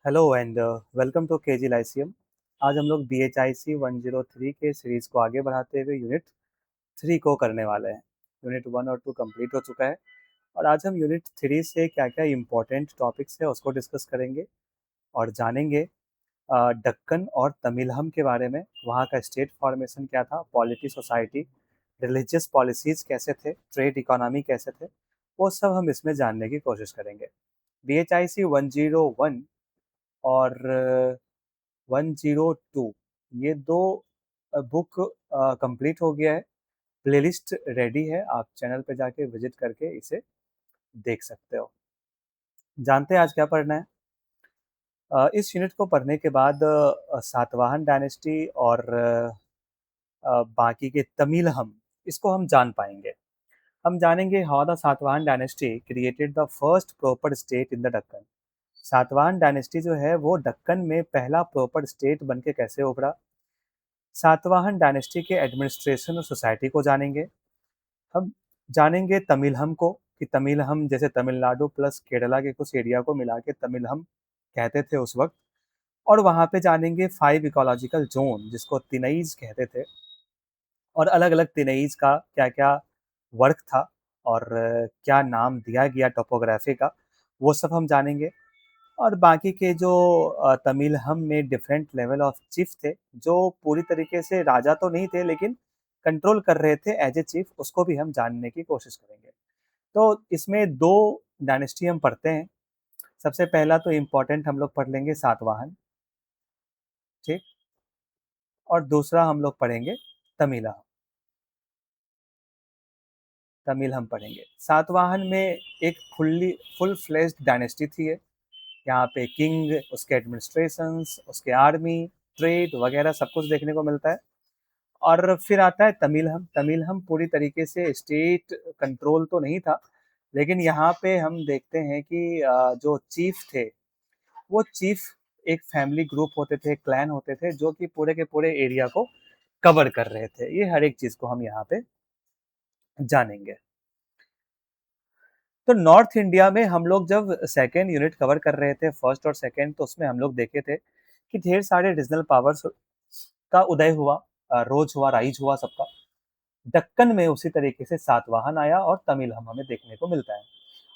Hello and welcome to KG Lyceum. आज हम लोग BHIC 103 के सीरीज को आगे बढ़ाते हुए यूनिट 3 को करने वाले हैं। यूनिट 1 और 2 कंप्लीट हो चुका है और आज हम यूनिट 3 से क्या क्या इम्पोर्टेंट टॉपिक्स है उसको डिस्कस करेंगे और जानेंगे दक्कन और तमिलहम के बारे में। वहाँ का स्टेट फॉर्मेशन क्या था, पॉलिटी, सोसाइटी, रिलीजियस पॉलिसीज कैसे थे, ट्रेड इकोनॉमी कैसे थे, वो सब हम इसमें जानने की कोशिश करेंगे। BHIC 101 और 102 ये दो बुक कंप्लीट हो गया है। प्लेलिस्ट रेडी है, आप चैनल पे जाके विजिट करके इसे देख सकते हो। जानते हैं आज क्या पढ़ना है। इस यूनिट को पढ़ने के बाद सातवाहन डायनेस्टी और बाकी के तमिलहम इसको हम जान पाएंगे। हम जानेंगे how the Satavahana dynasty created the first proper state in the Deccan. Satavahana dynasty जो है वो दक्कन में पहला प्रॉपर स्टेट बन के कैसे उभरा। सातवाहन डायनेस्टी के एडमिनिस्ट्रेशन और सोसाइटी को जानेंगे। हम जानेंगे तमिलहम को कि तमिलहम जैसे तमिलनाडु प्लस केरला के कुछ एरिया को मिला के तमिलहम कहते थे उस वक्त। और वहाँ पे जानेंगे 5 इकोलॉजिकल जोन जिसको तिनईज कहते थे और अलग अलग तिनईज का क्या क्या वर्क था और क्या नाम दिया गया टोपोग्राफी का, वो सब हम जानेंगे। और बाकी के जो तमिलहम में डिफरेंट लेवल ऑफ चीफ थे जो पूरी तरीके से राजा तो नहीं थे लेकिन कंट्रोल कर रहे थे एज ए चीफ, उसको भी हम जानने की कोशिश करेंगे। तो इसमें दो डायनेस्टी हम पढ़ते हैं। सबसे पहला तो इम्पोर्टेंट हम लोग पढ़ लेंगे सातवाहन, ठीक। और दूसरा हम लोग पढ़ेंगे तमिलहम। तमिलहम पढ़ेंगे। सातवाहन में एक फुल फ्लेज्ड डायनेस्टी थी ये। यहाँ पे किंग, उसके एडमिनिस्ट्रेशंस, उसके आर्मी, ट्रेड वगैरह सब कुछ देखने को मिलता है। और फिर आता है तमिलहम। तमिलहम पूरी तरीके से स्टेट कंट्रोल तो नहीं था लेकिन यहाँ पे हम देखते हैं कि जो चीफ थे वो चीफ एक फैमिली ग्रुप होते थे, क्लैन होते थे जो कि पूरे के पूरे एरिया को कवर कर रहे थे। ये हर एक चीज को हम यहाँ पे जानेंगे। तो नॉर्थ इंडिया में हम लोग जब सेकेंड यूनिट कवर कर रहे थे, फर्स्ट और सेकेंड, तो उसमें हम लोग देखे थे कि ढेर सारे रीजनल पावर्स का उदय हुआ, रोज हुआ, राइज हुआ सबका। दक्कन में उसी तरीके से सातवाहन आया और तमिलहम हमें देखने को मिलता है।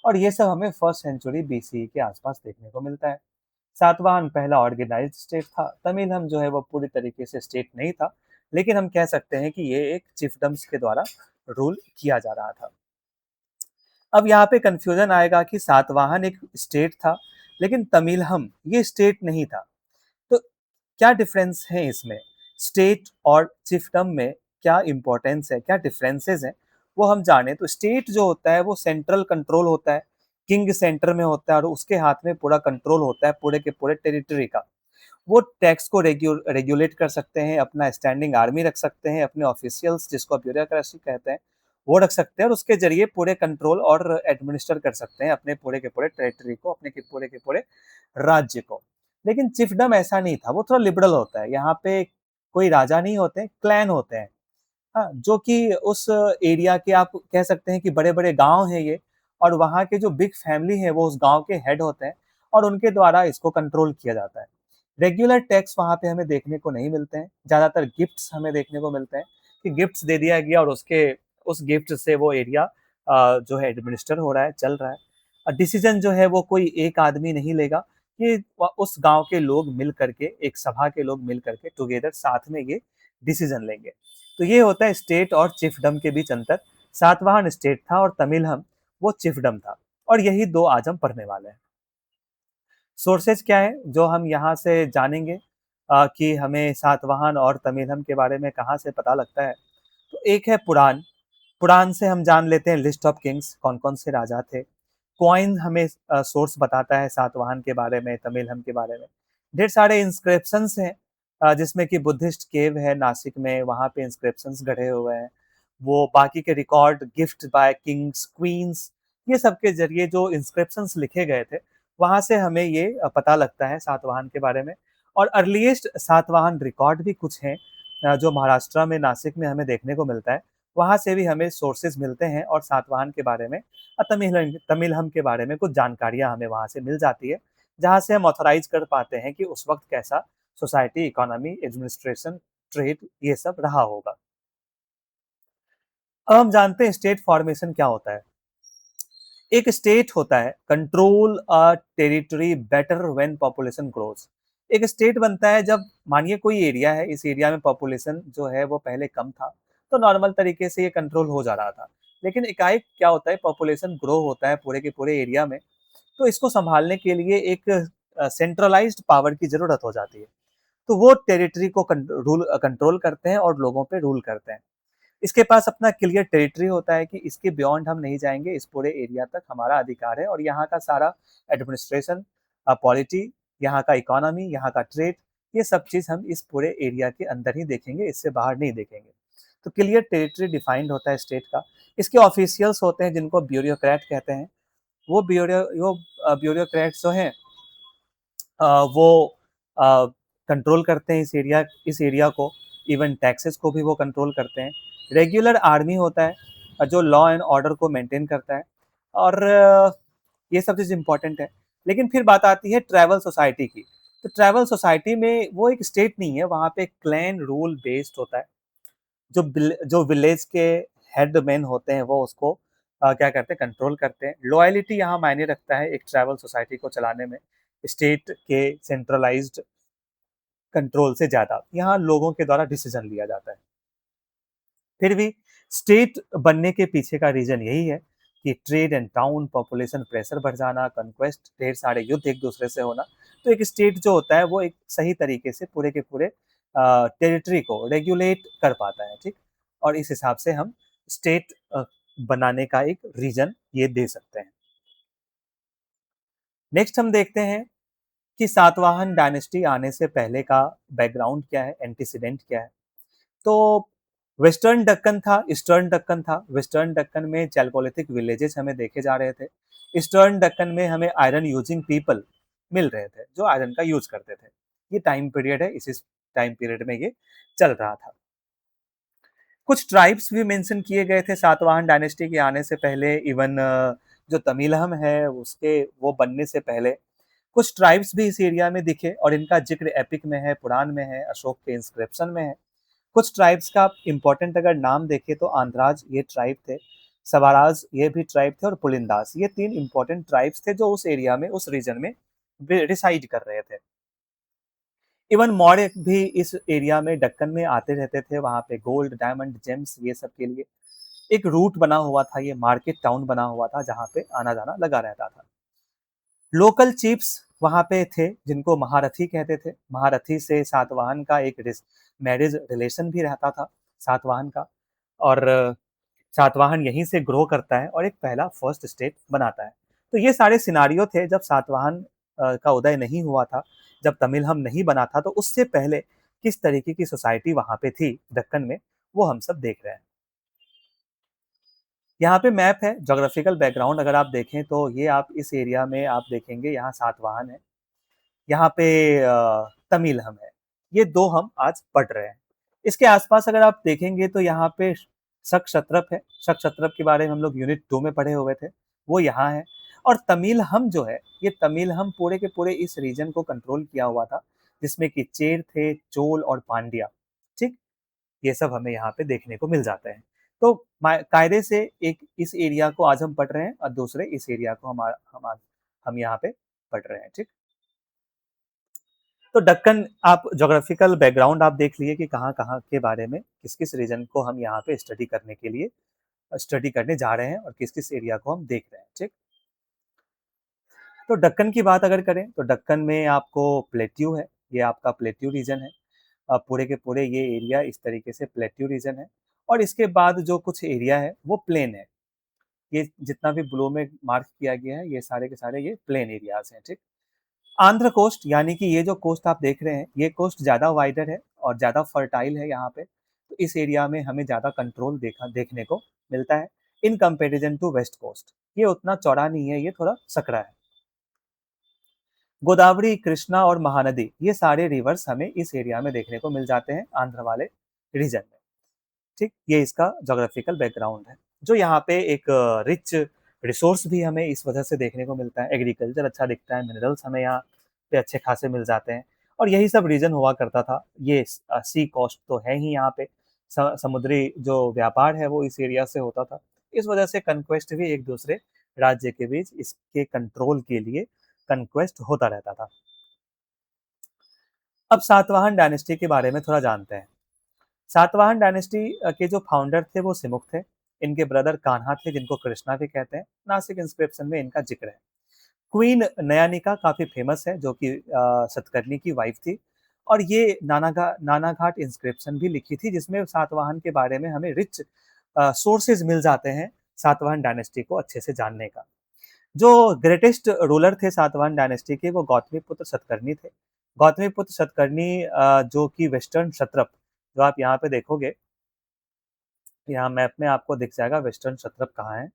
और ये सब हमें फर्स्ट सेंचुरी BCE के आसपास देखने को मिलता है। सातवाहन पहला ऑर्गेनाइज्ड स्टेट था, तमिलहम जो है वो पूरी तरीके से स्टेट नहीं था लेकिन हम कह सकते हैं कि ये एक चिफडम्स के द्वारा रूल किया जा रहा था। अब यहाँ पे कंफ्यूजन आएगा कि सातवाहन एक स्टेट था लेकिन तमिलहम ये स्टेट नहीं था। तो क्या डिफरेंस है इसमें, स्टेट और चिफडम में क्या इंपॉर्टेंस है, क्या डिफरेंसेस हैं, वो हम जाने। तो स्टेट जो होता है वो सेंट्रल कंट्रोल होता है, किंग सेंटर में होता है और उसके हाथ में पूरा कंट्रोल होता है पूरे के पूरे टेरिटरी का। वो टैक्स को रेगुलेट कर सकते हैं, अपना स्टैंडिंग आर्मी रख सकते हैं, अपने ऑफिशियल्स जिसको ब्यूरोक्रेसी कहते हैं वो रख सकते हैं और उसके जरिए पूरे कंट्रोल और एडमिनिस्टर कर सकते हैं अपने पूरे के पूरे टेरिटरी को, अपने के पूरे राज्य को। लेकिन चिफडम ऐसा नहीं था, वो थोड़ा लिबरल होता है। यहाँ पे कोई राजा नहीं होते, क्लैन होते हैं। हाँ, जो कि उस एरिया के आप कह सकते हैं कि बड़े बड़े गांव हैं ये, और वहाँ के जो बिग फैमिली है वो उस गांव के हेड होते हैं और उनके द्वारा इसको कंट्रोल किया जाता है। रेगुलर टैक्स वहाँ पे हमें देखने को नहीं मिलते हैं, ज़्यादातर गिफ्ट्स हमें देखने को मिलते हैं कि गिफ्ट्स दे दिया गया और उसके उस गिफ्ट से वो एरिया जो है एडमिनिस्टर हो रहा है, चल रहा है। डिसीजन जो है वो कोई एक आदमी नहीं लेगा, ये उस गांव के लोग मिल करके, एक सभा के लोग मिल करके टुगेदर साथ में ये डिसीजन लेंगे। तो ये होता है स्टेट और चिफडम के बीच अंतर। सातवाहन स्टेट था और तमिलहम वो चिफडम था। और यही दो आज हम पढ़ने वाले हैं। सोर्सेज क्या है जो हम यहाँ से जानेंगे कि हमें सातवाहन और तमिलहम के बारे में कहाँ से पता लगता है। तो एक है पुराण। पुराण से हम जान लेते हैं लिस्ट ऑफ किंग्स, कौन कौन से राजा थे। कॉइन हमें सोर्स बताता है सातवाहन के बारे में, तमिलहम के बारे में। ढेर सारे इंस्क्रिप्शंस हैं जिसमें कि बुद्धिस्ट केव है नासिक में, वहाँ पे इंस्क्रिप्शंस गढ़े हुए हैं। वो बाकी के record, gift by kings, queens, ये सब के जरिए जो इंस्क्रिप्शंस लिखे गए थे वहां से हमें ये पता लगता है सातवाहन के बारे में। और अर्लीस्ट सातवाहन रिकॉर्ड भी कुछ हैं जो महाराष्ट्र में, नासिक में हमें देखने को मिलता है। वहां से भी हमें सोर्सेज मिलते हैं और सातवाहन के बारे में, तमिलहम के बारे में कुछ जानकारियां हमें वहां से मिल जाती है जहाँ से हम ऑथराइज कर पाते हैं कि उस वक्त कैसा सोसाइटी, इकोनॉमी, एडमिनिस्ट्रेशन, ट्रेड ये सब रहा होगा। अब हम जानते हैं स्टेट फॉर्मेशन क्या होता है। एक स्टेट होता है control a territory better when population grows. एक स्टेट बनता है जब मानिए कोई एरिया है, इस एरिया में पॉपुलेशन जो है वो पहले कम था, तो नॉर्मल तरीके से ये कंट्रोल हो जा रहा था। लेकिन एकाएक क्या होता है, पॉपुलेशन ग्रो होता है पूरे के पूरे एरिया में, तो इसको संभालने के लिए एक सेंट्रलाइज्ड पावर की जरूरत हो जाती है। तो वो टेरिटरी को कंट्रोल करते हैं और लोगों पे रूल करते हैं। इसके पास अपना क्लियर टेरिटरी होता है कि इसके बियॉन्ड हम नहीं जाएंगे, इस पूरे एरिया तक हमारा अधिकार है और यहाँ का सारा एडमिनिस्ट्रेशन, पॉलिटी, यहाँ का इकोनॉमी, यहाँ का ट्रेड, ये सब चीज हम इस पूरे एरिया के अंदर ही देखेंगे, इससे बाहर नहीं देखेंगे। तो क्लियर टेरिटरी डिफाइंड होता है स्टेट का। इसके ऑफिशियल्स होते हैं जिनको ब्यूरोक्रेट कहते हैं। वो ब्यूरोक्रेट्स जो हैं वो कंट्रोल करते हैं इस एरिया को। इवन टैक्सेस को भी वो कंट्रोल करते हैं। रेगुलर आर्मी होता है जो लॉ एंड ऑर्डर को मेंटेन करता है। और ये सब चीज़ इंपॉर्टेंट है। लेकिन फिर बात आती है ट्रैवल सोसाइटी की। तो ट्रैवल सोसाइटी में वो एक स्टेट नहीं है, वहाँ पे क्लैन रूल बेस्ड होता है। जो विलेज के हेड मैन होते हैं वो उसको क्या करते हैं, कंट्रोल करते हैं। लॉयलिटी यहाँ मायने रखता है एक ट्रैवल सोसाइटी को चलाने में। स्टेट के सेंट्रलाइज्ड कंट्रोल से ज्यादा यहाँ लोगों के द्वारा डिसीजन लिया जाता है। फिर भी स्टेट बनने के पीछे का रीजन यही है कि trade and town, population pressure बढ़ जाना, कन्क्वेस्ट, ढेर सारे युद्ध एक दूसरे से होना। तो एक स्टेट जो होता है वो एक सही तरीके से पूरे के पूरे टेरिटरी को रेगुलेट कर पाता है, ठीक। और इस हिसाब से हम स्टेट बनाने का एक रीजन ये दे सकते हैं। नेक्स्ट हम देखते हैं कि सातवाहन डायनेस्टी आने से पहले का बैकग्राउंड क्या है, एंटीसीडेंट क्या है। तो वेस्टर्न दक्कन था, ईस्टर्न दक्कन था। वेस्टर्न दक्कन में चैल्कोलिथिक विलेजेस हमें देखे जा रहे थे। ईस्टर्न दक्कन में हमें आयरन यूजिंग पीपल मिल रहे थे जो आयरन का यूज करते थे। ये टाइम पीरियड है, इसी टाइम पीरियड में ये चल रहा था। कुछ ट्राइब्स भी मेंशन किए गए थे सातवाहन डायनेस्टी के आने से पहले। इवन जो तमिलहम है उसके वो बनने से पहले कुछ ट्राइब्स भी इस एरिया में दिखे और इनका जिक्र एपिक में है, पुराण में है, अशोक के इंस्क्रिप्शन में है। कुछ ट्राइब्स का इंपॉर्टेंट अगर नाम देखें तो आंध्राज ये ट्राइब थे, सवाराज ये भी ट्राइब थे और पुलिंदास, ये तीन इंपॉर्टेंट ट्राइब्स थे जो उस एरिया में, उस रीजन में रिसाइड कर रहे थे। इवन मौर्य भी इस एरिया में, दक्कन में आते रहते थे। वहां पे गोल्ड, डायमंड, जेम्स ये सब के लिए एक रूट बना हुआ था, ये मार्केट टाउन बना हुआ था जहाँ पे आना जाना लगा रहता था। लोकल चीफ्स वहां पे थे जिनको महारथी कहते थे। महारथी से सातवाहन का एक मैरिज रिलेशन भी रहता था सातवाहन का। और सातवाहन यहीं से ग्रो करता है और एक पहला फर्स्ट स्टेट बनाता है। तो ये सारे सिनारियो थे जब सातवाहन का उदय नहीं हुआ था, जब तमिलहम नहीं बना था। तो उससे पहले किस तरीके की सोसाइटी वहां पे थी दक्कन में, वो हम सब देख रहे हैं। यहाँ पे मैप है, जोग्राफिकल बैकग्राउंड अगर आप देखें तो ये आप इस एरिया में आप देखेंगे यहाँ सातवाहन है, यहाँ पे तमिलहम है। ये दो हम आज पढ़ रहे हैं। इसके आसपास अगर आप देखेंगे तो यहाँ पे शक क्षत्रप है। शक क्षत्रप के बारे में हम लोग यूनिट 2 में पढ़े हुए थे, वो यहाँ है। और तमिलहम जो है, ये तमिलहम पूरे के पूरे इस रीजन को कंट्रोल किया हुआ था, जिसमें कि चेर थे, चोल और पांड्या, ठीक। ये सब हमें यहाँ पे देखने को मिल जाते हैं। तो कायदे से एक इस एरिया को आज हम पढ़ रहे हैं और दूसरे इस एरिया को हम यहाँ पे पढ़ रहे हैं, ठीक। तो दक्कन आप ज्योग्राफिकल बैकग्राउंड आप देख लिए कि कहाँ कहाँ के बारे में, किस किस रीजन को हम यहाँ पे स्टडी करने के लिए स्टडी करने जा रहे हैं और किस किस एरिया को हम देख रहे हैं, ठीक। तो दक्कन की बात अगर करें तो दक्कन में आपको प्लेट्यू है, ये आपका प्लेट्यू रीजन है। पूरे के पूरे ये एरिया इस तरीके से प्लेट्यू रीजन है। और इसके बाद जो कुछ एरिया है वो प्लेन है। ये जितना भी ब्लू में मार्क किया गया है ये सारे के सारे ये प्लेन एरियाज हैं, ठीक। आंध्र कोस्ट यानी कि ये जो कोस्ट आप देख रहे हैं ये कोस्ट ज़्यादा वाइडर है और ज़्यादा फर्टाइल है यहाँ पे। तो इस एरिया में हमें ज़्यादा कंट्रोल देखने को मिलता है in comparison to west coast. ये उतना चौड़ा नहीं है, ये थोड़ा सकरा है। गोदावरी, कृष्णा और महानदी ये सारे रिवर्स हमें इस एरिया में देखने को मिल जाते हैं आंध्र वाले रीजन में, ठीक। ये इसका जोग्राफिकल बैकग्राउंड है। जो यहाँ पे एक रिच रिसोर्स भी हमें इस वजह से देखने को मिलता है। एग्रीकल्चर अच्छा दिखता है, मिनरल्स हमें यहाँ पे अच्छे खासे मिल जाते हैं और यही सब रीज़न हुआ करता था। ये सी कोस्ट तो है ही यहाँ पे, समुद्री जो व्यापार है वो इस एरिया से होता था। इस वजह से कन्क्वेस्ट भी एक दूसरे राज्य के बीच इसके कंट्रोल के लिए कन्क्वेस्ट होता रहता था। अब सातवाहन डायनेस्टी के बारे में थोड़ा जानते हैं। सातवाहन डायनेस्टी के जो फाउंडर थे वो सिमुक थे। इनके ब्रदर कान्हा थे जिनको कृष्णा भी कहते हैं। नासिक इंस्क्रिप्शन में इनका जिक्र है। क्वीन नयानिका काफी फेमस है जो कि सतकर्णी की वाइफ थी और ये नानाघाट इंस्क्रिप्शन भी लिखी थी जिसमें सातवाहन के बारे में हमें रिच सोर्सेज मिल जाते हैं सातवाहन डायनेस्टी को अच्छे से जानने का। जो ग्रेटेस्ट रूलर थे सातवाहन डायनेस्टी के वो गौतमीपुत्र सतकर्णी थे। गौतमीपुत्र सतकर्णी जो कि वेस्टर्न क्षत्रप, जो आप यहाँ पे देखोगे, यहाँ मैप में आपको दिख जाएगा वेस्टर्न क्षत्रप कहाँ है।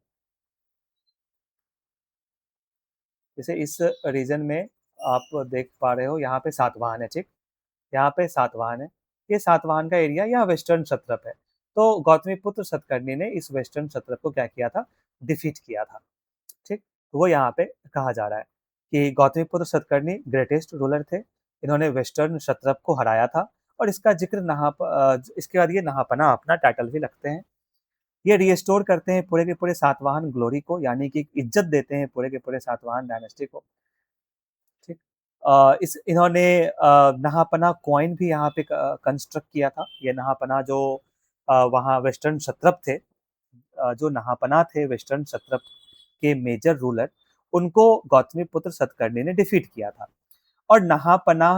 जैसे इस रीजन में आप देख पा रहे हो यहाँ पे सातवाहन है, ठीक। यहाँ पे सातवाहन है, ये सातवाहन का एरिया या वेस्टर्न क्षत्रप है। तो गौतमीपुत्र सतकर्णी ने इस वेस्टर्न क्षत्रप को क्या किया था, डिफीट किया था, ठीक। तो वो यहाँ पे कहा जा रहा है कि गौतमीपुत्र सतकर्णी ग्रेटेस्ट रूलर थे। इन्होंने वेस्टर्न क्षत्रप को हराया था और इसका जिक्र इसके बाद ये नहापना अपना टाइटल भी लगते हैं। ये रिस्टोर करते हैं पूरे के पूरे सातवाहन ग्लोरी को, यानी कि इज्जत देते हैं पूरे के पूरे सातवाहन डायनेस्टी को, ठीक। इस इन्होंने नहापना कॉइन भी यहाँ पे कंस्ट्रक्ट किया था। ये नहापना जो वहाँ वेस्टर्न क्षत्रप थे, जो नहापना थे वेस्टर्न क्षत्रप के मेजर रूलर, उनको गौतमीपुत्र सतकर्णी ने डिफीट किया था। और नहापना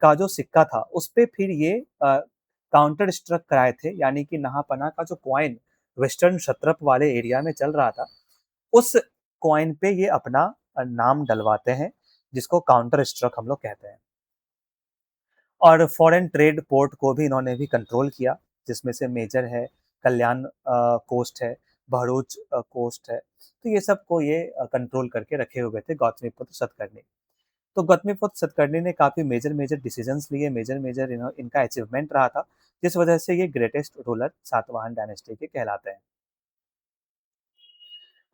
का जो सिक्का था उस पे फिर ये काउंटर स्ट्रक कराए थे, यानी कि नहापना का जो कॉइन वेस्टर्न क्षत्रप वाले एरिया में चल रहा था, उस कॉइन पे ये अपना नाम डलवाते हैं, जिसको काउंटर स्ट्रक हम लोग कहते हैं। और फॉरेन ट्रेड पोर्ट को भी इन्होंने भी कंट्रोल किया, जिसमें से मेजर है, कल्याण कोस्ट है, भरूच कोस्ट है। तो ये सब को ये कंट्रोल करके रखे हुए थे गौतमीपुत्र सतकर्णी। तो गौतमीपुत्र सतकर्णी ने काफ़ी मेजर मेजर डिसीजंस लिए, मेजर मेजर इनका अचीवमेंट रहा था, जिस वजह से ये ग्रेटेस्ट रूलर सातवाहन डायनेस्टी के कहलाते हैं।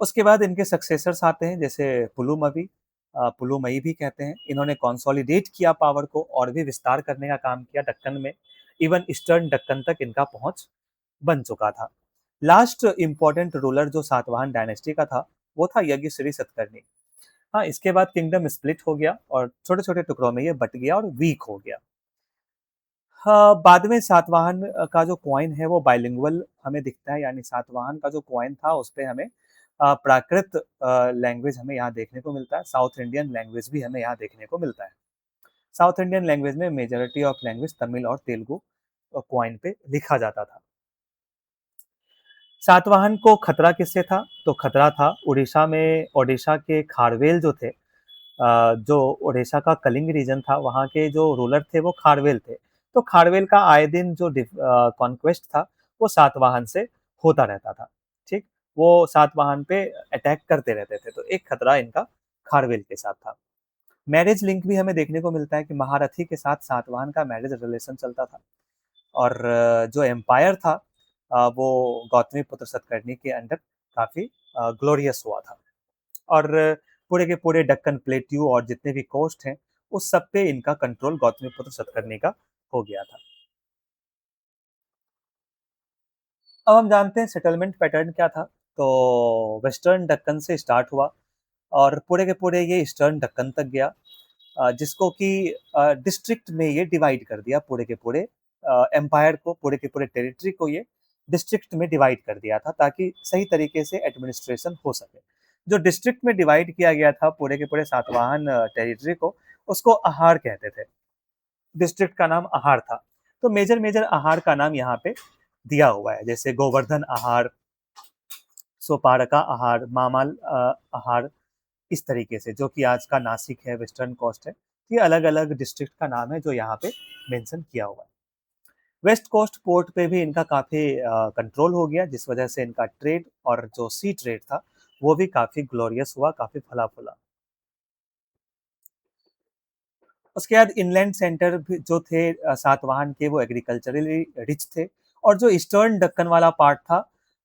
उसके बाद इनके सक्सेसर्स आते हैं, जैसे पुलुमवी, पुलुमई भी कहते हैं। इन्होंने कंसोलिडेट किया पावर को और भी विस्तार करने का काम किया दक्कन में। इवन ईस्टर्न दक्कन तक इनका पहुंच बन चुका था। लास्ट इंपॉर्टेंट रूलर जो सातवाहन डायनेस्टी का था वो था यज्ञश्री सतकर्णी। हाँ, इसके बाद किंगडम स्प्लिट हो गया और छोटे छोटे टुकड़ों में ये बट गया और वीक हो गया। हाँ, बाद में सातवाहन का जो कॉइन है वो बाइलिंगुअल हमें दिखता है, यानी सातवाहन का जो कॉइन था उस पे हमें प्राकृत लैंग्वेज हमें यहाँ देखने को मिलता है। साउथ इंडियन लैंग्वेज भी हमें यहाँ देखने को मिलता है। साउथ इंडियन लैंग्वेज में मेजॉरिटी ऑफ लैंग्वेज तमिल और तेलुगु कॉइन पे लिखा जाता था। सातवाहन को खतरा किससे था? तो खतरा था उड़ीसा में, ओडिशा के खारवेल जो थे, जो ओडिशा का कलिंग रीजन था, वहाँ के जो रूलर थे वो खारवेल थे। तो खारवेल का आए दिन जो कॉन्क्वेस्ट था वो सातवाहन से होता रहता था, ठीक। वो सातवाहन पे अटैक करते रहते थे, तो एक खतरा इनका खारवेल के साथ था। मैरिज लिंक भी हमें देखने को मिलता है कि महारथी के साथ सातवाहन का मैरिज रिलेशन चलता था। और जो एम्पायर था वो गौतमीपुत्र सतकर्णी के अंडर काफी ग्लोरियस हुआ था। और पूरे के पूरे दक्कन प्लेट्यू और जितने भी कोस्ट हैं उस सब पे इनका कंट्रोल गौतमीपुत्र सतकर्णी का हो गया था। अब हम जानते हैं सेटलमेंट पैटर्न क्या था। तो वेस्टर्न दक्कन से स्टार्ट हुआ और पूरे के पूरे ये ईस्टर्न दक्कन तक गया, जिसको कि डिस्ट्रिक्ट में ये डिवाइड कर दिया। पूरे के पूरे एम्पायर को, पूरे के पूरे टेरिटरी को ये डिस्ट्रिक्ट में डिवाइड कर दिया था ताकि सही तरीके से एडमिनिस्ट्रेशन हो सके। जो डिस्ट्रिक्ट में डिवाइड किया गया था पूरे के पूरे सातवाहन टेरिटरी को, उसको आहार कहते थे। डिस्ट्रिक्ट का नाम आहार था। तो मेजर मेजर आहार का नाम यहाँ पे दिया हुआ है, जैसे गोवर्धन आहार, सोपारका आहार, मामाल आहार, इस तरीके से, जो कि आज का नासिक है, वेस्टर्न कोस्ट है। ये अलग अलग डिस्ट्रिक्ट का नाम है जो यहाँ पे मेंशन किया हुआ है। वेस्ट कोस्ट पोर्ट पे भी इनका काफ़ी कंट्रोल हो गया, जिस वजह से इनका ट्रेड और जो सी ट्रेड था वो भी काफ़ी ग्लोरियस हुआ, काफ़ी फला फूला। उसके बाद इनलैंड सेंटर भी जो थे सातवाहन के, वो एग्रीकल्चरली रिच थे। और जो ईस्टर्न दक्कन वाला पार्ट था,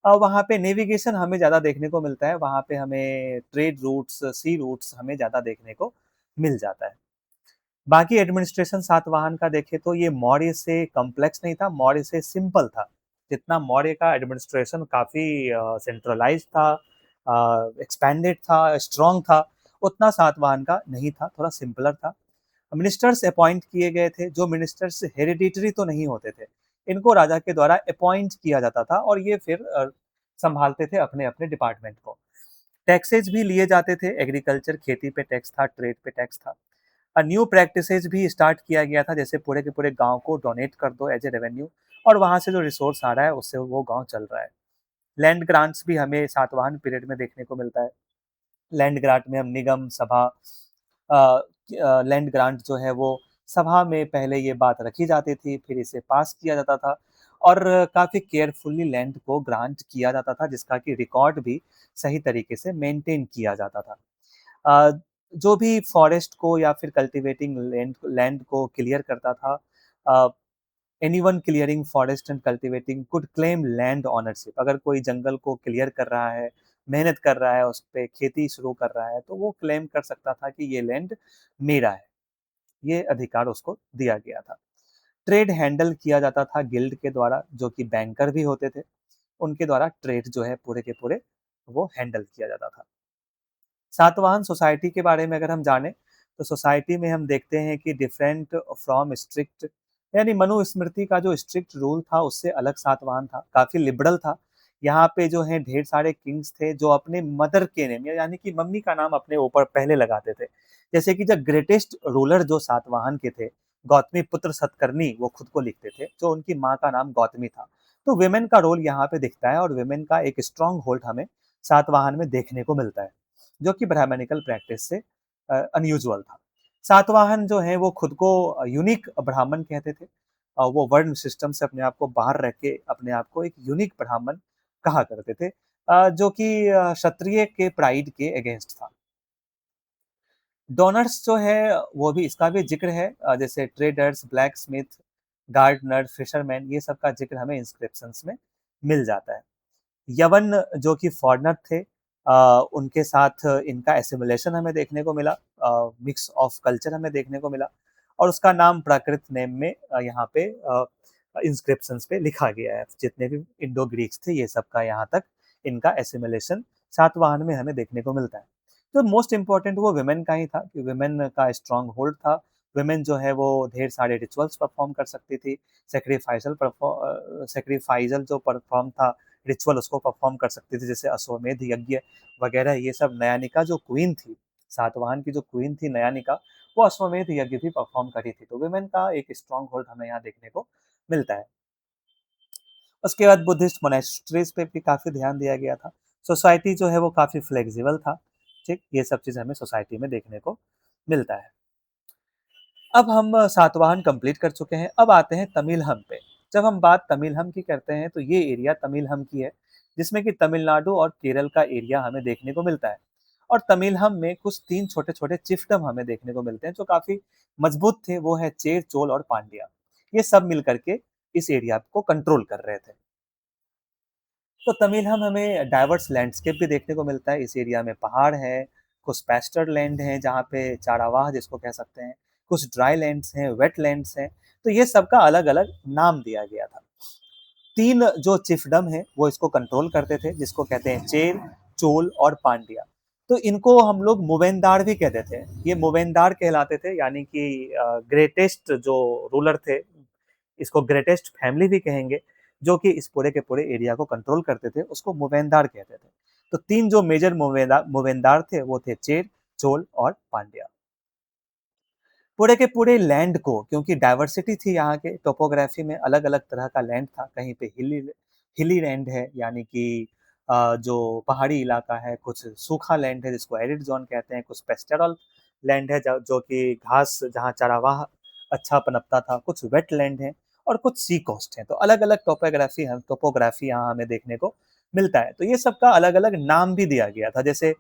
वहाँ पे नेविगेशन हमें ज़्यादा देखने को मिलता है, वहाँ पे हमें ट्रेड रूट्स, सी रूट्स हमें ज़्यादा देखने को मिल जाता है। बाकी एडमिनिस्ट्रेशन सातवाहन का देखें तो ये मौर्य से कॉम्प्लेक्स नहीं था, मौर्य से सिंपल था। जितना मौर्य का एडमिनिस्ट्रेशन काफ़ी सेंट्रलाइज़्ड था, एक्सपेंडेड था, स्ट्रॉन्ग था, उतना सातवाहन का नहीं था, थोड़ा सिंपलर था। मिनिस्टर्स अपॉइंट किए गए थे, जो मिनिस्टर्स हेरिडिटरी तो नहीं होते थे। इनको राजा के द्वारा अपॉइंट किया जाता था और ये फिर संभालते थे अपने-अपने डिपार्टमेंट को। टैक्सेस भी लिए जाते थे, एग्रीकल्चर खेती पे टैक्स था, ट्रेड पे टैक्स था। न्यू प्रैक्टिसेस भी स्टार्ट किया गया था, जैसे पूरे के पूरे गाँव को डोनेट कर दो एज़ ए रेवेन्यू और वहाँ से जो रिसोर्स आ रहा है उससे वो गाँव चल रहा है। लैंड ग्रांट्स भी हमें सातवाहन पीरियड में देखने को मिलता है। लैंड ग्रांट में हम निगम सभा लैंड ग्रांट जो है वो सभा में पहले ये बात रखी जाती थी, फिर इसे पास किया जाता था और काफ़ी केयरफुली लैंड को ग्रांट किया जाता था, जिसका कि रिकॉर्ड भी सही तरीके से मेंटेन किया जाता था। अ, जो भी फॉरेस्ट को या फिर कल्टीवेटिंग लैंड लैंड को क्लियर करता था, uh, anyone clearing forest and cultivating could claim land ownership. अगर कोई जंगल को क्लियर कर रहा है, मेहनत कर रहा है, उस पे खेती शुरू कर रहा है, तो वो क्लेम कर सकता था कि ये लैंड मेरा है। ये अधिकार उसको दिया गया था। ट्रेड हैंडल किया जाता था गिल्ड के द्वारा, जो कि बैंकर भी होते थे। उनके द्वारा ट्रेड जो है पूरे के पूरे वो हैंडल किया जाता था। सातवाहन सोसाइटी के बारे में अगर हम जानें, तो सोसाइटी में हम देखते हैं कि डिफरेंट फ्रॉम स्ट्रिक्ट, यानी मनुस्मृति का जो स्ट्रिक्ट रूल था उससे अलग सातवाहन था, काफ़ी लिबरल था। यहाँ पे जो है ढेर सारे किंग्स थे जो अपने मदर के नेम यानी कि मम्मी का नाम अपने ऊपर पहले लगाते थे। जैसे कि जब ग्रेटेस्ट रूलर जो सातवाहन के थे, गौतमी पुत्र सतकर्णी, वो खुद को लिखते थे, जो उनकी माँ का नाम गौतमी था। तो विमेन का रोल यहाँ पे दिखता है और विमेन का एक स्ट्रॉन्ग होल्ड हमें सातवाहन में देखने को मिलता है, जो कि ब्राह्मणिकल प्रैक्टिस से अनयूजुअल था। सातवाहन जो है वो खुद को यूनिक ब्राह्मण कहते थे। वो वर्ण सिस्टम से अपने आप को बाहर रख के अपने आप को एक यूनिक ब्राह्मण कहा करते थे, जो कि क्षत्रिय के प्राइड के अगेंस्ट था। डोनर्स जो है वो भी, इसका भी जिक्र है, जैसे traders, blacksmith, gardener, fisherman, ये सब का जिक्र हमें इंस्क्रिप्शंस में मिल जाता है। यवन जो कि फॉरेनर थे, उनके साथ इनका एसिमिलेशन हमें देखने को मिला, मिक्स ऑफ कल्चर हमें देखने को मिला और उसका नाम प्राकृत नेम में यहाँ पे इंस्क्रिप्शंस पे लिखा गया है। जितने भी इंडो ग्रीक्स थे ये सब का यहाँ तक इनका एसिमिलेशन सातवाहन में हमें देखने को मिलता है। तो मोस्ट इम्पोर्टेंट वो वुमेन का ही था कि वुमेन का स्ट्रॉन्ग होल्ड था। वुमेन जो है वो ढेर सारे रिचुअल्स परफॉर्म कर सकती थी। सेक्रीफाइजल जो परफॉर्म था, रिचुअल उसको परफॉर्म कर सकती थी, जैसे अश्वमेध यज्ञ वगैरह। ये सब नयानिका जो क्वीन थी, सातवाहन की जो क्वीन थी नयानिका, वो अश्वमेध यज्ञ भी परफॉर्म करी थी। तो वुमेन का एक स्ट्रॉन्ग होल्ड हमें यहाँ देखने को मिलता है। उसके बाद बुद्धिस्ट मोनेस्ट्रीज पे भी काफ़ी ध्यान दिया गया था। सोसाइटी जो है वो काफ़ी फ्लेक्सिबल था। ठीक, ये सब चीज़ हमें सोसाइटी में देखने को मिलता है। अब हम सातवाहन कंप्लीट कर चुके हैं, अब आते हैं तमिलहम पे। जब हम बात तमिलहम की करते हैं तो ये एरिया तमिलहम की है, जिसमें कि तमिलनाडु और केरल का एरिया हमें देखने को मिलता है। और तमिलहम में कुछ 3 छोटे-छोटे चिफ्टम हमें देखने को मिलते हैं जो काफ़ी मजबूत थे, वो है चेर, चोल और पांड्या। ये सब मिल कर के इस एरिया को कंट्रोल कर रहे थे। तो तमिलहम हमें डाइवर्स लैंडस्केप भी देखने को मिलता है। इस एरिया में पहाड़ है, कुछ पैस्चर लैंड है जहाँ पे चारागाह जिसको कह सकते हैं, कुछ ड्राई लैंड्स हैं, वेटलैंड्स हैं। तो ये सबका अलग-अलग नाम दिया गया था। 3 जो चिफडम हैं वो इसको कंट्रोल करते थे, जिसको कहते हैं चेर, चोल और पांड्या। तो इनको हम लोग मूवेंदार भी कहते थे। ये मूवेंदार कहलाते थे, यानी कि ग्रेटेस्ट जो रूलर थे, इसको ग्रेटेस्ट फैमिली भी कहेंगे, जो कि इस पूरे के पूरे एरिया को कंट्रोल करते थे, उसको मूवेंदार कहते थे। तो 3 जो मेजर मूवेंदार थे वो थे चेर, चोल और पांड्या। पूरे के पूरे लैंड को, क्योंकि डाइवर्सिटी थी यहाँ के टोपोग्राफी में, अलग-अलग तरह का लैंड था। कहीं पे हिली हिली लैंड है, यानी कि जो पहाड़ी इलाका है, कुछ सूखा लैंड है जिसको एरिड ज़ोन कहते हैं, कुछ पेस्टोरल लैंड है ज जो कि घास जहाँ चारागाह अच्छा पनपता था, कुछ वेटलैंड है और कुछ सी कोस्ट है। तो अलग-अलग टोपोग्राफी यहाँ हमें देखने को मिलता है। तो ये सबका अलग-अलग नाम भी दिया गया था। जैसे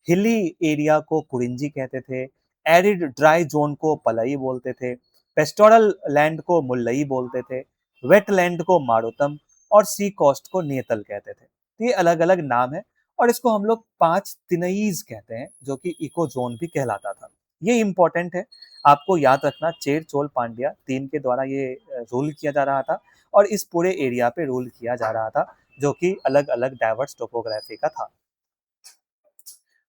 हिली एरिया को कुरिंजी कहते थे, एरिड ड्राई जोन को पलई बोलते थे, पेस्टोरल लैंड को मुल्लई बोलते थे, वेटलैंड को मारुतम और सी कोस्ट को नेतल कहते थे। तो ये अलग-अलग नाम है और इसको हम लोग 5 तिनईज कहते हैं, जो कि इको जोन भी कहलाता था। ये इम्पोर्टेंट है। आपको याद रखना चेर चोल पांड्या तीन के द्वारा ये रूल किया जा रहा था और इस पूरे एरिया पे रूल किया जा रहा था, जो कि अलग अलग डाइवर्स टोपोग्राफी का था।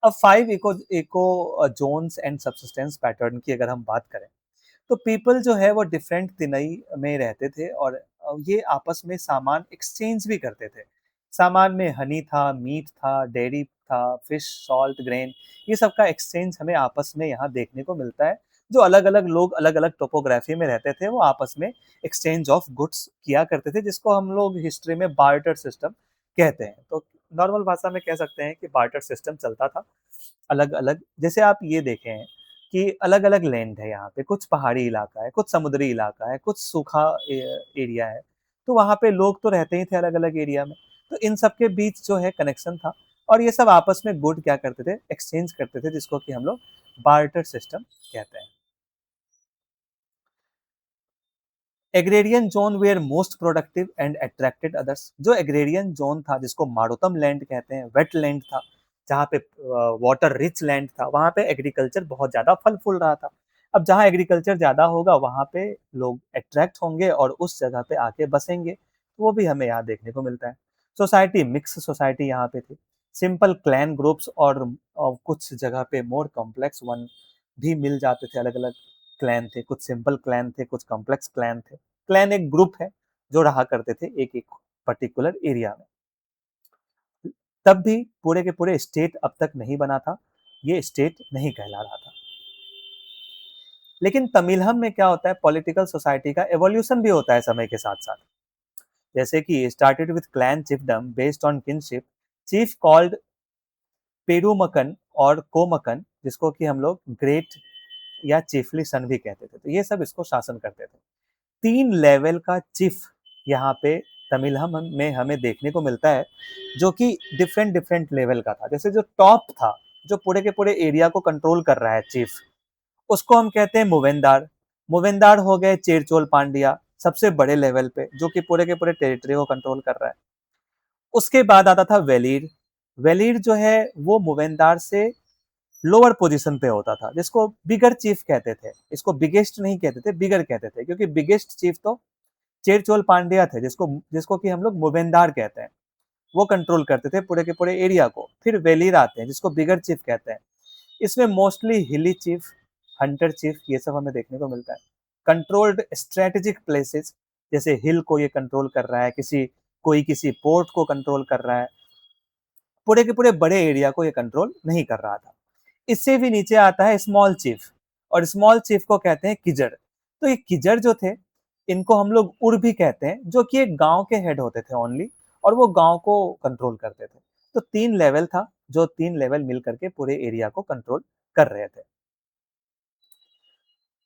अब 5 eco zones and subsistence pattern की अगर हम बात करें, तो पीपल जो है वो डिफरेंट तिनई में रहते थे और ये आपस में सामान एक्सचेंज भी करते थे। सामान में हनी था, मीट था, डेयरी था, फिश, सॉल्ट, ग्रेन, ये सब का एक्सचेंज हमें आपस में यहाँ देखने को मिलता है। जो अलग-अलग लोग अलग-अलग टोपोग्राफी में रहते थे, वो आपस में एक्सचेंज ऑफ गुड्स किया करते थे, जिसको हम लोग हिस्ट्री में बार्टर सिस्टम कहते हैं। तो नॉर्मल भाषा में कह सकते हैं कि बार्टर सिस्टम चलता था। अलग-अलग जैसे आप ये देखें कि अलग-अलग लैंड है यहाँ पे, कुछ पहाड़ी इलाका है, कुछ समुद्री इलाका है, कुछ सूखा एरिया है। तो वहाँ पे लोग तो रहते ही थे अलग-अलग एरिया में। तो इन सब के बीच जो है कनेक्शन था और ये सब आपस में गुड क्या करते थे, एक्सचेंज करते थे, जिसको कि हम लोग बार्टर सिस्टम कहते हैं। Agrarian zone were most productive and attracted others. जो एग्रेरियन जोन था, जिसको मारुतम लैंड कहते हैं, वेट लैंड था, जहाँ पे वाटर रिच लैंड था, वहाँ पे एग्रीकल्चर बहुत ज्यादा फल फूल रहा था। अब जहाँ एग्रीकल्चर ज्यादा होगा, वहाँ पे लोग अट्रैक्ट होंगे और उस जगह पे आके बसेंगे। वो भी हमें यहाँ देखने को मिलता है। सोसाइटी मिक्स सोसाइटी यहाँ पे थी। सिंपल क्लैन ग्रुप्स और कुछ जगह पे मोर कॉम्प्लेक्स वन भी मिल जाते थे। अलग अलग क्लैन थे, कुछ सिंपल क्लैन थे, कुछ कॉम्प्लेक्स क्लैन थे। क्लैन एक ग्रुप है जो रहा करते थे एक एक पर्टिकुलर एरिया में। तब भी पूरे के पूरे स्टेट अब तक नहीं बना था, ये स्टेट नहीं कहला रहा था। लेकिन तमिलहम में क्या होता है, पॉलिटिकल सोसाइटी का एवोल्यूशन भी होता है समय के साथ साथ। जैसे कि started with clan chiefdom based on kinship, chief called Perumakan और कोमकन, जिसको कि हम लोग ग्रेट या चीफली सन भी कहते थे। तो ये सब इसको शासन करते थे। 3 लेवल का चीफ यहाँ पे तमिलहम में हमें देखने को मिलता है, जो कि डिफरेंट डिफरेंट लेवल का था। जैसे जो टॉप था, जो पूरे के पूरे एरिया को कंट्रोल कर रहा है चीफ, उसको हम कहते हैं मुवेंदार। मुवेंदार हो गए चेरचोल पांड्या सबसे बड़े लेवल पे, जो कि पूरे के पूरे टेरिटरी को कंट्रोल कर रहा है। उसके बाद आता था वेलीर। वेलीर जो है वो मुवेंदार से लोअर पोजीशन पे होता था, जिसको बिगर चीफ कहते थे। इसको बिगेस्ट नहीं कहते थे, बिगर कहते थे, क्योंकि बिगेस्ट चीफ तो चेरचोल पांड्या थे, जिसको जिसको कि हम लोग मुवेंदार कहते हैं। वो कंट्रोल करते थे पूरे के पूरे एरिया को। फिर वेलीर आते हैं, जिसको बिगर चीफ कहते हैं। इसमें मोस्टली हिली चीफ, हंटर चीफ, ये सब हमें देखने को मिलता है। कंट्रोल्ड स्ट्रेटेजिक प्लेसेस, जैसे हिल को ये कंट्रोल कर रहा है, कोई किसी पोर्ट को कंट्रोल कर रहा है। पूरे के पूरे बड़े एरिया को ये कंट्रोल नहीं कर रहा था। इससे भी नीचे आता है स्मॉल चीफ, और स्मॉल चीफ को कहते हैं किजड़। तो ये किजड़ जो थे, इनको हम लोग उर भी कहते हैं, जो कि एक गांव के हेड होते थे ओनली, और वो गांव को कंट्रोल करते थे। तो 3 लेवल था, जो 3 लेवल मिल करके पूरे एरिया को कंट्रोल कर रहे थे।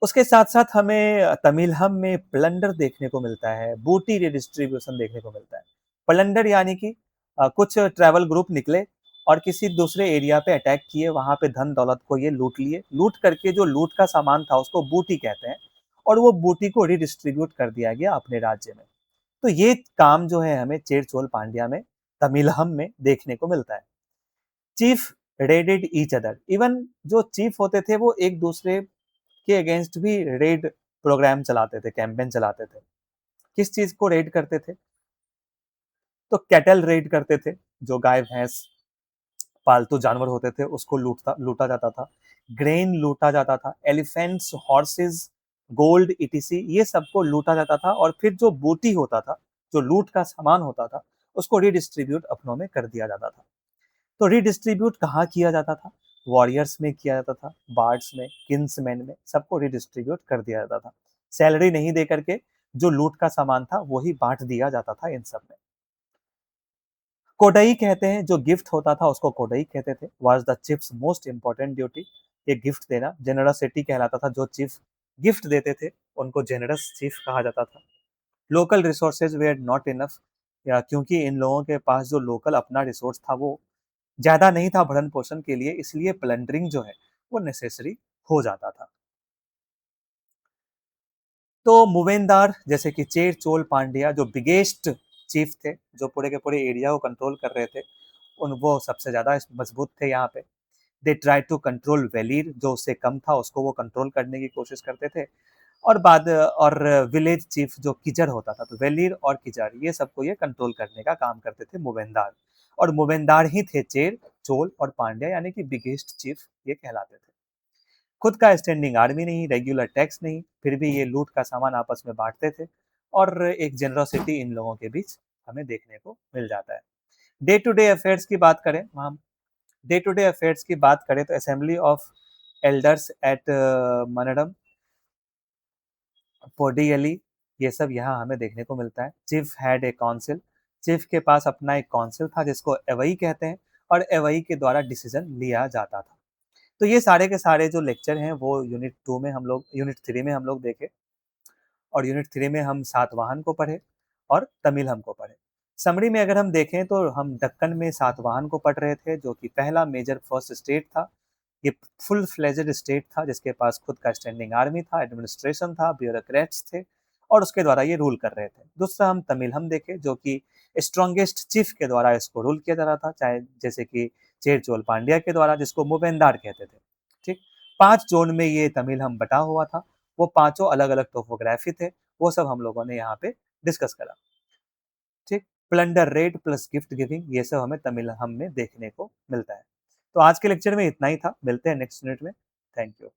उसके साथ साथ हमें तमिलहम में प्लंडर देखने को मिलता है, बूटी रिडिस्ट्रीब्यूशन देखने को मिलता है। प्लंडर यानी कि कुछ ट्रैवल ग्रुप निकले और किसी दूसरे एरिया पे अटैक किए, वहां पे धन दौलत को ये लूट लिए। लूट करके जो लूट का सामान था, उसको बूटी कहते हैं, और वो बूटी को रिडिस्ट्रीब्यूट कर दिया गया अपने राज्य में। तो ये काम जो है हमें चेर चोल पांड्या में, तमिलहम में देखने को मिलता है। Chief raided each other. Even जो चीफ होते थे, वो एक दूसरे के अगेंस्ट भी रेड प्रोग्राम चलाते थे, कैंपेन चलाते थे। किस चीज को रेड करते थे? तो कैटल रेड करते थे, जो गाय भैंस पालतू जानवर होते थे, उसको लूटता लूटा जाता था। ग्रेन लूटा जाता था, एलिफेंट्स, हॉर्सेस, गोल्ड इटीसी, ये सबको लूटा जाता था। और फिर जो बूटी होता था, जो लूट का सामान होता था, उसको रिडिस्ट्रीब्यूट अपनों में कर दिया जाता था। तो रिडिस्ट्रीब्यूट कहाँ किया जाता था? वॉरियर्स में किया जाता था, बार्ड्स में, किंग्समैन में, सबको रिडिस्ट्रीब्यूट कर दिया जाता था। सैलरी नहीं दे करके जो लूट का सामान था वही बांट दिया जाता था इन सब में। कोडई कहते हैं, जो गिफ्ट होता था उसको कोडई कहते थे। Was the chiefs most important duty. ये गिफ्ट देना जेनरसिटी कहलाता था। जो चीफ गिफ्ट देते थे, उनको जेनरस चीफ कहा जाता था। Local resources were not enough, या क्योंकि इन लोगों के पास जो लोकल अपना रिसोर्स था, वो ज्यादा नहीं था भरण पोषण के लिए, इसलिए प्लंडरिंग जो है वो नेसेसरी हो जाता था। तो मुवेंदार, जैसे कि चेर चोल पांड्या, जो बिगेस्ट चीफ थे, जो पूरे के पूरे एरिया को कंट्रोल कर रहे थे, उन वो सबसे ज्यादा मजबूत थे यहाँ पे। दे ट्राई टू कंट्रोल वेलीर, जो उससे कम था उसको वो कंट्रोल करने की कोशिश करते थे। और विलेज चीफ जो किजर होता था, तो वेलीर और किजर ये सबको ये कंट्रोल करने का काम करते थे मूवेंदार। और मूवेंदार ही थे चेर, चोल और पांड्या, यानी कि बिगेस्ट चीफ ये कहलाते थे। खुद का स्टैंडिंग आर्मी नहीं, रेगुलर टैक्स नहीं, फिर भी ये लूट का सामान आपस में बांटते थे। और एक जेनरोसिटी इन लोगों के बीच हमें देखने को मिल जाता है। डे टू डे अफेयर्स की बात करें, हम डे टू डे अफेयर्स की बात करें तो असेंबली ऑफ एल्डर्स एट मनडम, पोडियली, ये सब यहाँ हमें देखने को मिलता है। Chief had a council, chief के पास अपना एक काउंसिल था जिसको एवई कहते हैं, और एवई के द्वारा डिसीजन लिया जाता था। तो ये सारे के सारे जो लेक्चर हैं वो यूनिट 3 में हम लोग देखे, और यूनिट 3 में हम सातवाहन को पढ़े और तमिलहम को पढ़े। समरी में अगर हम देखें तो हम दक्कन में सातवाहन को पढ़ रहे थे, जो कि पहला मेजर फर्स्ट स्टेट था। ये फुल फ्लेजेड स्टेट था जिसके पास खुद का स्टैंडिंग आर्मी था, एडमिनिस्ट्रेशन था, ब्यूरोक्रेट्स थे, और उसके द्वारा ये रूल कर रहे थे। दूसरा हम तमिलहम देखे, जो कि स्ट्रॉन्गेस्ट चीफ के द्वारा इसको रूल किया जा रहा था, चाहे जैसे कि चेर चोल पांड्या के द्वारा, जिसको मूवेंदार कहते थे। ठीक, 5 जोन में ये तमिलहम बटा हुआ था। वो पांचों अलग अलग टोपोग्राफी थे, वो सब हम लोगों ने यहाँ पे डिस्कस करा। ठीक, plunder red plus gift giving, ये सब हमें तमिलहम में देखने को मिलता है। तो आज के लेक्चर में इतना ही था, मिलते हैं नेक्स्ट यूनिट में। Thank you.